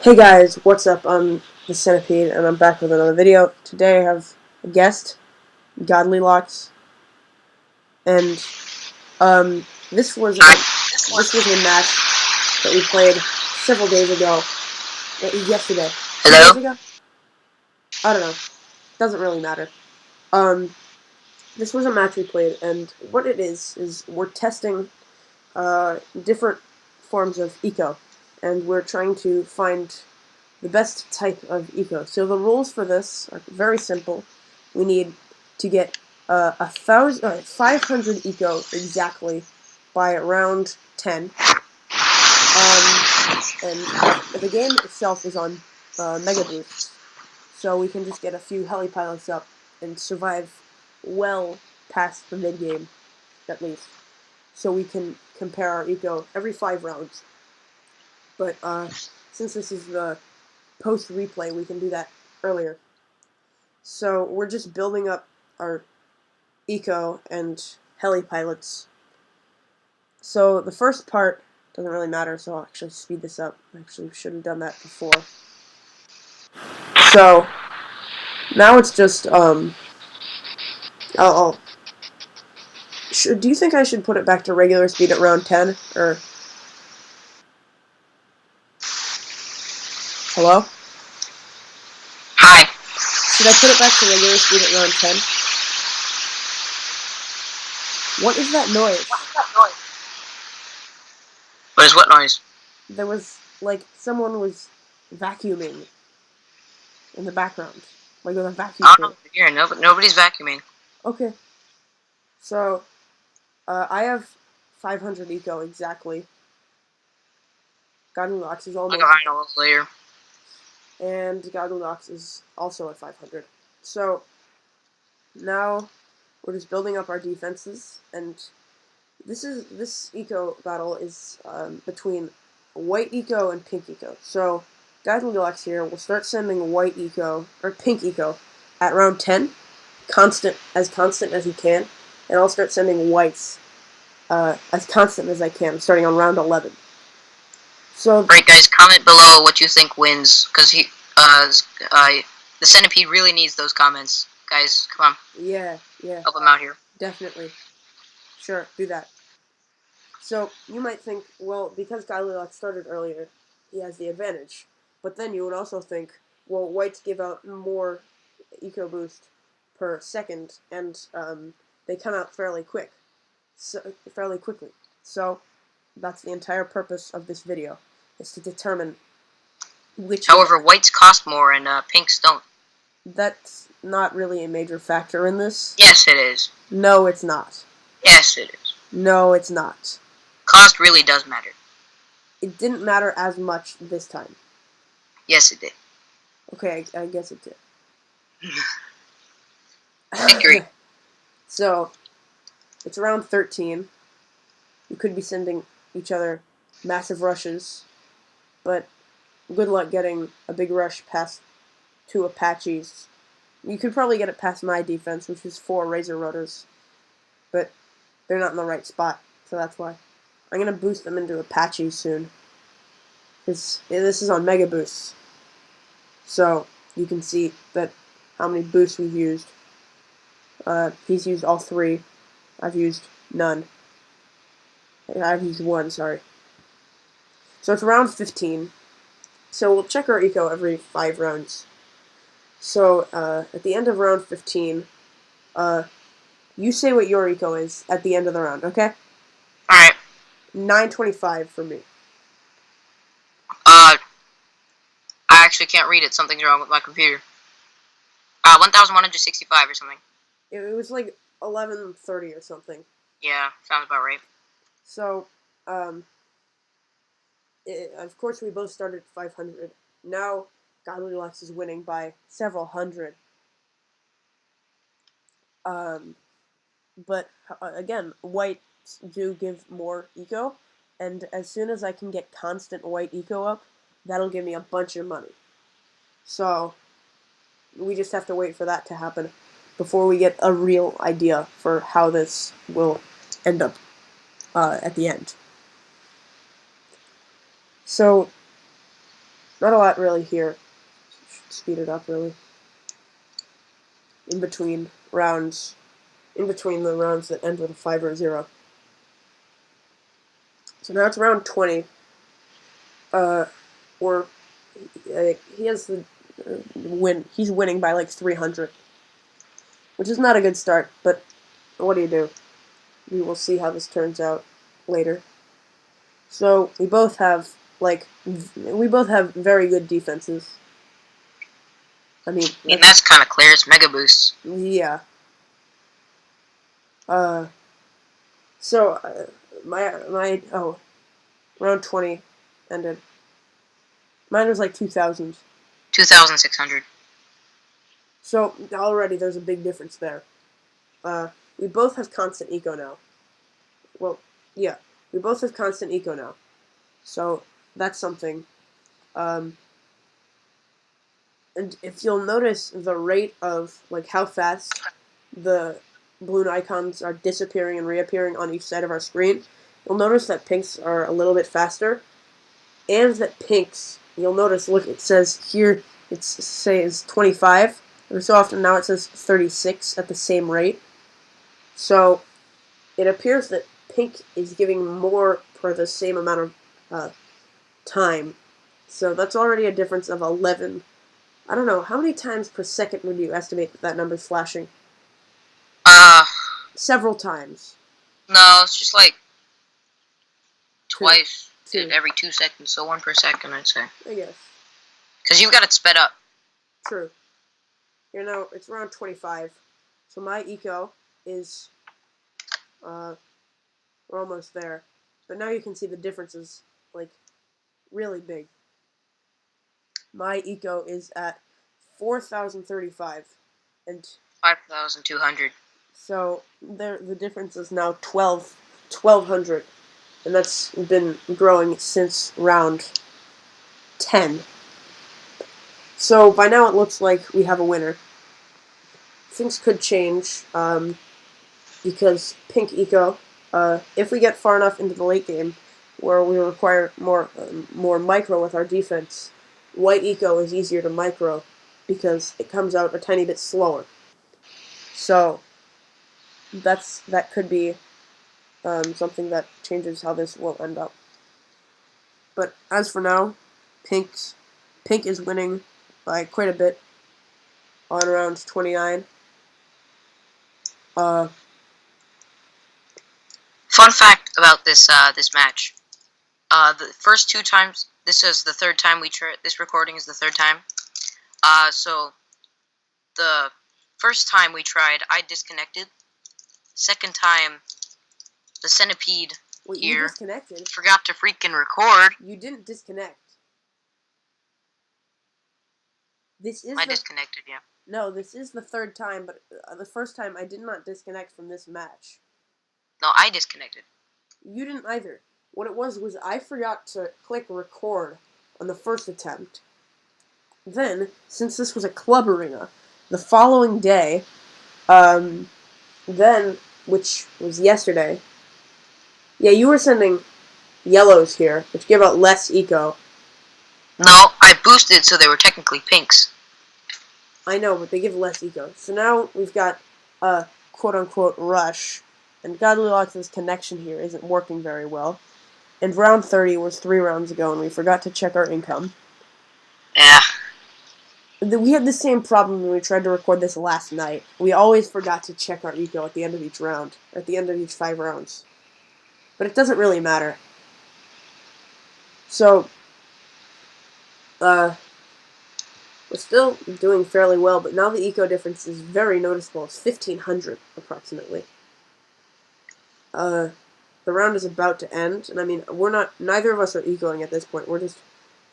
Hey guys, what's up? I'm the Centipede, and I'm back with another video. Today I have a guest, Godlylocks, and this was a match that we played several days ago. Yesterday, 2 days Hello? ago. I don't know. Doesn't really matter. This was a match we played, and what it is we're testing different forms of eco, and we're trying to find the best type of eco. So the rules for this are very simple. We need to get 500 eco exactly by round 10. And the game itself is on mega boosts, so we can just get a few heli pilots up and survive well past the mid game, at least. So we can compare our eco every 5 rounds. But since this is the post replay, we can do that earlier. So we're just building up our eco and heli pilots. So the first part doesn't really matter, so I'll actually speed this up. I actually should have done that before. So now it's just do you think I should put it back to regular speed at round 10 or hello? Hi. Should I put it back to regular speed at round 10? What is that noise? What is what noise? There was like someone was vacuuming in the background, like with a vacuum I don't know cleaner. what you're hearing. Nobody's vacuuming. Okay, so I have 500 eco exactly. Godlylocks is I'll go almost, find a little later. and Godlylocks is also at 500. So now we're just building up our defenses, and this eco battle is between white eco and pink eco. So Godlylocks here will start sending white eco or pink eco at round 10, constant as he can, and I'll start sending whites as constant as I can, starting on round 11. So, Alright, guys, comment below what you think wins, because the centipede really needs those comments. Guys, come on, yeah, help him out here. definitely. Sure, do that. So, you might think, well, because Godlylocks started earlier, he has the advantage. But then you would also think, well, whites give out more eco boost per second, and they come out fairly quickly. So, that's the entire purpose of this video, is to determine which. However, whites cost more and pinks don't. That's not really a major factor in this. Yes, it is. No, it's not. Yes, it is. No, it's not. Cost really does matter. It didn't matter as much this time. Yes, it did. Okay, I guess it did. Victory. So, it's around 13. You could be sending each other massive rushes, but good luck getting a big rush past 2 Apaches. You could probably get it past my defense, which is 4 Razor Rotors, but they're not in the right spot, so that's why. I'm going to boost them into Apaches soon, because this is on Mega Boosts, so you can see that how many boosts we've used. He's used all 3. I've used none. I've used 1, sorry. So it's round 15. So we'll check our eco every 5 rounds. So at the end of round 15, you say what your eco is at the end of the round, okay? Alright. 925 for me. I actually can't read it. Something's wrong with my computer. 1,165 or something. It was like 1130 or something. Yeah, sounds about right. So, of course, we both started at 500. Now, Godlylocks is winning by several hundred. But again, whites do give more eco, and as soon as I can get constant white eco up, that'll give me a bunch of money. So, we just have to wait for that to happen before we get a real idea for how this will end up at the end. So, Not a lot really here. Should speed it up really. In between rounds, in between the rounds that end with a 5 or a 0. So now it's round 20. Or he has the win. He's winning by like 300, which is not a good start. But what do you do? We will see how this turns out later. So we both have very good defenses. I mean that's kind of clear. It's Mega Boost. Yeah. So my round 20 ended. Mine was like 2,000. 2,600. So already there's a big difference there. We both have constant eco now. Well, yeah, we both have constant eco now. So that's something. And if you'll notice the rate of like how fast the balloon icons are disappearing and reappearing on each side of our screen, you'll notice that pinks are a little bit faster, and that pinks, you'll notice, look, it says here, it says 25, and so often now it says 36 at the same rate. So it appears that pink is giving more for the same amount of time. So that's already a difference of 11. I don't know, how many times per second would you estimate that number's flashing? Several times. No, it's just like twice Two. every 2 seconds, so 1 per second, I'd say. I guess. Because you've got it sped up. True. Here now, it's around 25. So my eco is, we're almost there. But now you can see the difference is, like, really big. My eco is at 4,035. And 5,200. so the difference is now 1,200. And that's been growing since round 10. So by now it looks like we have a winner. Things could change because pink eco, if we get far enough into the late game where we require more micro with our defense, white eco is easier to micro because it comes out a tiny bit slower. So that could be something that changes how this will end up. But as for now, pink is winning by quite a bit on round 29. Fun fact about this match: the first 2 times. This is the third time this recording is the third time. So the first time we tried, I disconnected. Second time, the centipede You here disconnected? forgot to freaking record. You didn't disconnect. I disconnected, yeah. No, this is the third time, but the first time I did not disconnect from this match. No, I disconnected. You didn't either. What it was I forgot to click record on the first attempt. Then, since this was a club arena, the following day, which was yesterday, yeah, you were sending yellows here, which give out less eco. No, I boosted so they were technically pinks. I know, but they give less eco. So now we've got a quote-unquote rush, and Godlylocks' connection here isn't working very well. And round 30 was 3 rounds ago, and we forgot to check our income. Yeah. We had the same problem when we tried to record this last night. We always forgot to check our eco at the end of each round, or at the end of each 5 rounds. But it doesn't really matter. So, we're still doing fairly well, but now the eco difference is very noticeable. It's 1,500, approximately. The round is about to end, and I mean, neither of us are ecoing at this point.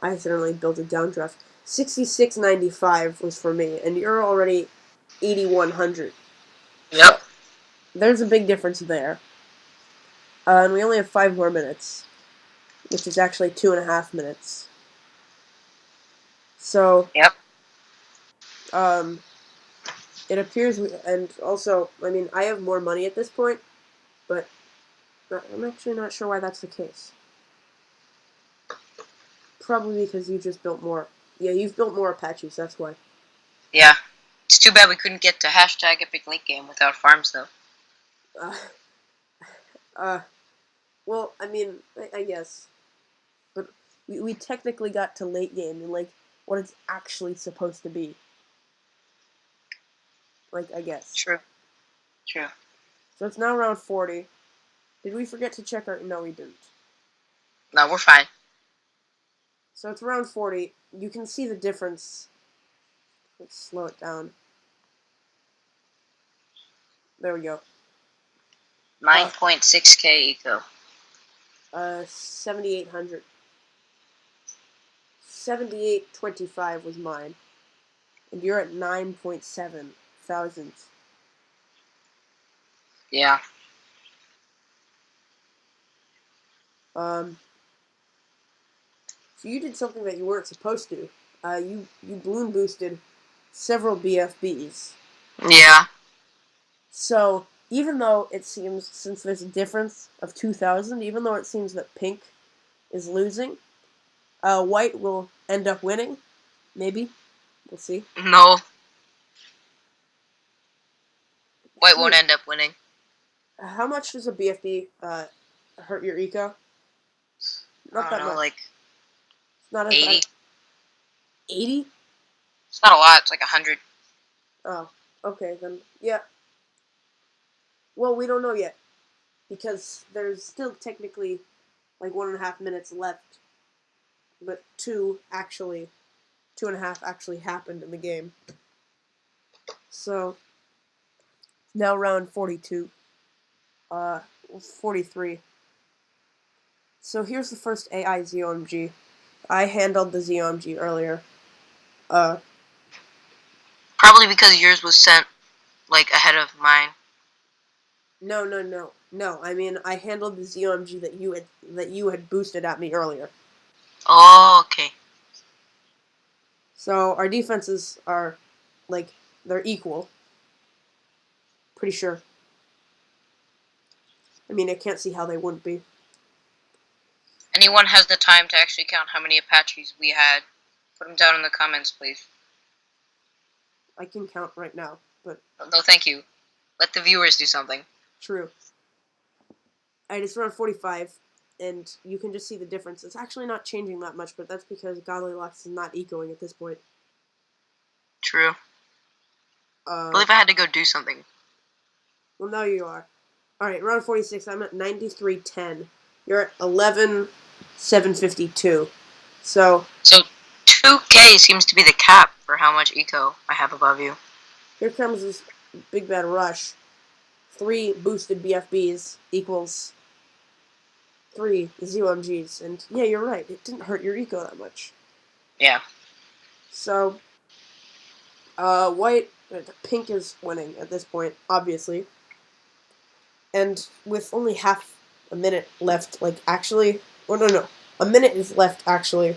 I accidentally built a downdraft. 6695 was for me, and you're already 8100. Yep. So, there's a big difference there. And we only have 5 more minutes, which is actually 2.5 minutes. So, yep. It appears, and also, I mean, I have more money at this point, but I'm actually not sure why that's the case. Probably because you just built more. Yeah, you've built more Apaches, that's why. Yeah. It's too bad we couldn't get to hashtag epic late game without farms, though. Uh, uh, well, I mean, I guess. But we technically got to late game and, like, what it's actually supposed to be. Like, I guess. True. True. So it's now round 40. Did we forget to check our... No, we didn't. No, we're fine. So it's round 40. You can see the difference. Let's slow it down. There we go. 9.6k eco. 7,800. 7825 was mine. And you're at 9.7 thousand. Yeah. So you did something that you weren't supposed to. You balloon boosted several BFBs. Yeah. So even though it seems, since there's a difference of 2,000, even though it seems that pink is losing, white will end up winning. Maybe. We'll see. No. White won't end up winning. How much does a BFB hurt your eco? Not that much. Like Not 80. 80? It's not a lot. It's like 100. Oh, okay then. Yeah. Well, we don't know yet because there's still technically like 1.5 minutes left, but 2.5 actually happened in the game. So now round 42, 43. So here's the first AI ZOMG. I handled the ZOMG earlier. Probably because yours was sent like ahead of mine. No. I mean, I handled the ZOMG that you had boosted at me earlier. Oh, okay. So our defenses are, like, they're equal. Pretty sure. I mean, I can't see how they wouldn't be. Anyone has the time to actually count how many Apaches we had? Put them down in the comments, please. I can count right now, but... No, thank you. Let the viewers do something. True. Alright, it's around 45, and you can just see the difference. It's actually not changing that much, but that's because Godlylocks is not ecoing at this point. True. I believe I had to go do something. Well, now you are. Alright, round 46, I'm at 9310. You're at 11,752. So 2k seems to be the cap for how much eco I have above you. Here comes this big bad rush. 3 boosted BFBs equals 3 ZOMGs. And yeah, you're right. It didn't hurt your eco that much. Yeah. So, pink is winning at this point, obviously. And with only half a minute left, like, actually... Oh, no. A minute is left, actually.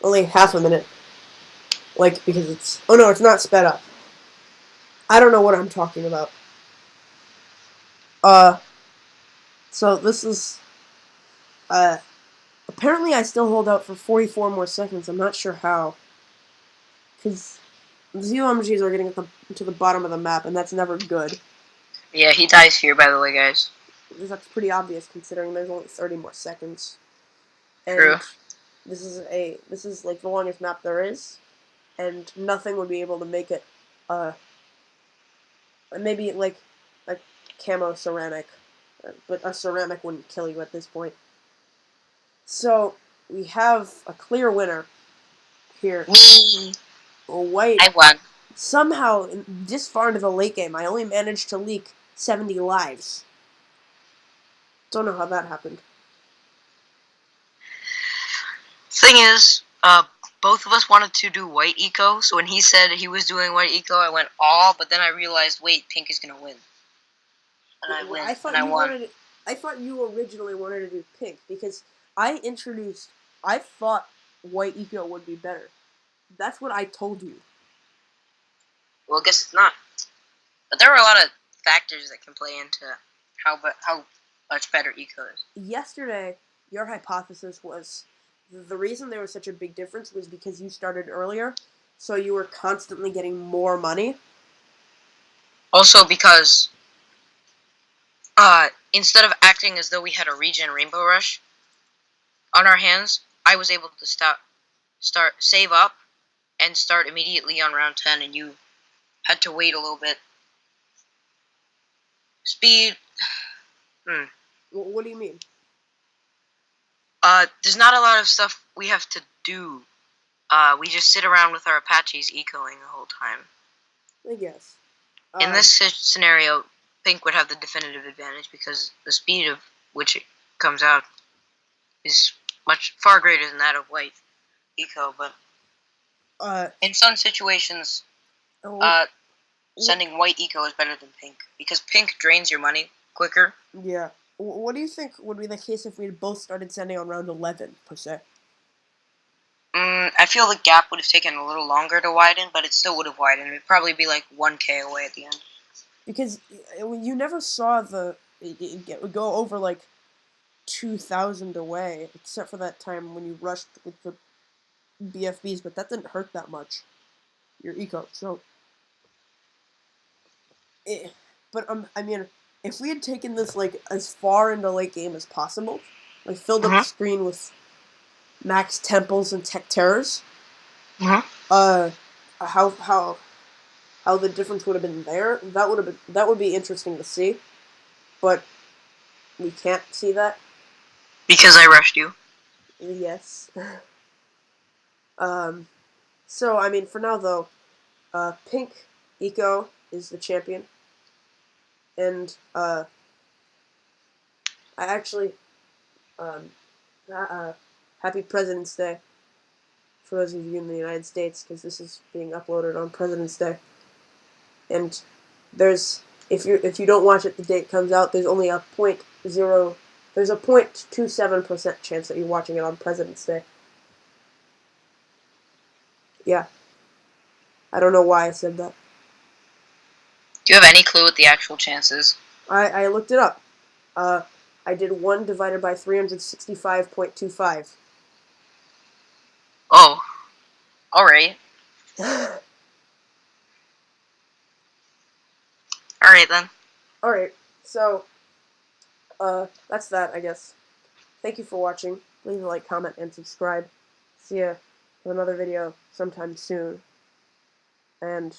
Only half a minute. Like, because it's... Oh, no, it's not sped up. I don't know what I'm talking about. So this is... Apparently I still hold out for 44 more seconds. I'm not sure how. Because ZOMGs are getting to the bottom of the map, and that's never good. Yeah, he dies here, by the way, guys. That's pretty obvious, considering there's only 30 more seconds. And True. This is like the longest map there is, and nothing would be able to make it, maybe like a camo ceramic, but a ceramic wouldn't kill you at this point. So we have a clear winner here. Me. White. I won. Somehow, this far into the late game, I only managed to leak 70 lives. Don't know how that happened. Thing is, both of us wanted to do white eco, so when he said he was doing white eco, I went all, but then I realized, wait, pink is gonna win. And I win, I thought and I won. I thought you originally wanted to do pink, because I thought white eco would be better. That's what I told you. Well, I guess it's not. But there are a lot of factors that can play into how much better eco is. Yesterday, your hypothesis was the reason there was such a big difference was because you started earlier, so you were constantly getting more money. Also because instead of acting as though we had a regen Rainbow Rush on our hands, I was able to save up and start immediately on round 10, and you had to wait a little bit. Speed. What do you mean? There's not a lot of stuff we have to do. We just sit around with our Apaches ecoing the whole time. I guess. In this scenario, Pink would have the definitive advantage because the speed of which it comes out is far greater than that of White eco. But in some situations, sending White eco is better than Pink because Pink drains your money quicker. Yeah. What do you think would be the case if we had both started sending on round 11, per se? I feel the gap would have taken a little longer to widen, but it still would have widened. It would probably be like 1K away at the end. Because you never saw it go over like 2,000 away, except for that time when you rushed with the BFBs, but that didn't hurt that much. Your eco, so. But I mean, if we had taken this like as far into late game as possible, like filled up the screen with max temples and tech terrors, how the difference would have been there, that would be interesting to see, but we can't see that because I rushed you. Yes. So I mean, for now though, Pink Eco is the champion, and I actually, happy President's Day for those of you in the United States, because this is being uploaded on President's Day. And there's, if you don't watch it the day it comes out, there's only a 0.27% chance that you're watching it on President's Day. Yeah. I don't know why I said that. Do you have any clue what the actual chance is? I looked it up. I did 1 divided by 365.25. Oh. Alright. Alright then. Alright, so, that's that, I guess. Thank you for watching. Leave a like, comment, and subscribe. See ya with another video sometime soon. And